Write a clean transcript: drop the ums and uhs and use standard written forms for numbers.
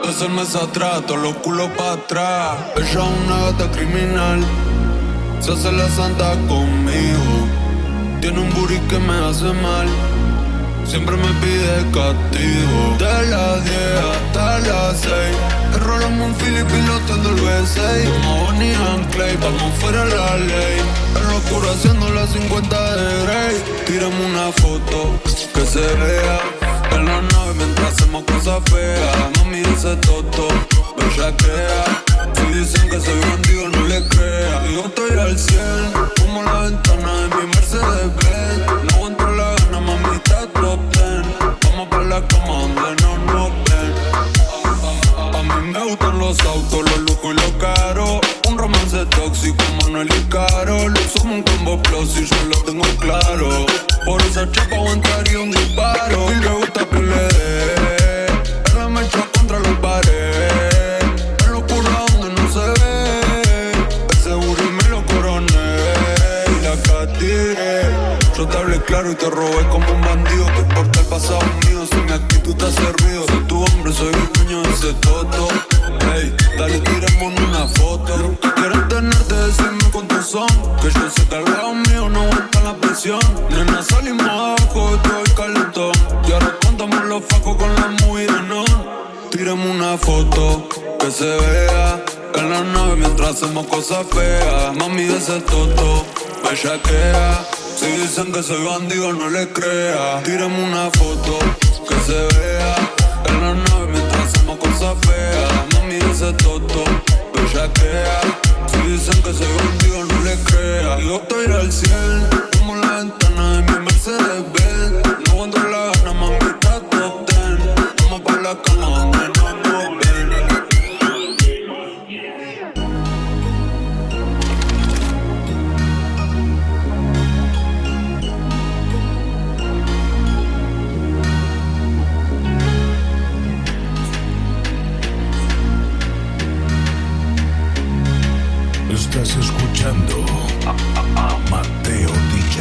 Desde el mes atrás, todos los culos pa' atrás. Ella es una gata criminal, se hace la santa conmigo. Tiene un booty que me hace mal, siempre me pide castigo. De las 10 hasta las 6, enrolamos un Philip pilotando el V6. Como Bonnie and Clyde, vamos fuera de la ley. En lo oscuro haciendo las 50 de Grey. Tiramos una foto que se vea en la nave mientras hacemos cosas feas. Mami dice toto, bellaquea. Si dicen que soy bandido no le crea. Yo estoy al 100, como la ventana de mi Mercedes-Benz. No aguanto la gana, mami, está top 10. Vamos pa' la cama donde no nos ven. A mí me gustan los autos, los lujos y los caros. Un romance tóxico, Manuel y Karol. Somos un combo plus y yo lo tengo claro. Por esa chapa aguantaría un disparo. Y le gusta que le dé, ella me echó contra la pared. En locura donde no se ve, ese booty me lo coroné y la catiré. Yo te hablé claro y te robé como un bandido. Te importa el pasado mío, si mi actitud te hace ruido. Soy tu hombre, soy el dueño de ese toto. Hey, dale, tiremos una foto. Quiero tenerte, decirme cuántos son. Que yo sé que al lado mío no aguanta la presión. Nena, salimos abajo de todo el calentón. Y ahora contamos los facos con la movie de non. Tiremos una foto que se vea en la nave mientras hacemos cosas feas. Mami de ese toto, bellaquea. Si dicen que soy bandido no le crea. Tiremos una foto que se vea en la nave mientras hacemos cosas feas. Mami de ese toto, bellaquea. Si dicen que soy bandido no le crea. Yo estoy al 100, como la ventana de mi Mercedes-Benz. No aguanto la gana, mami, está top 10. Vamos pa' la cama donde no nos ven. Estás escuchando a Mateo DJ.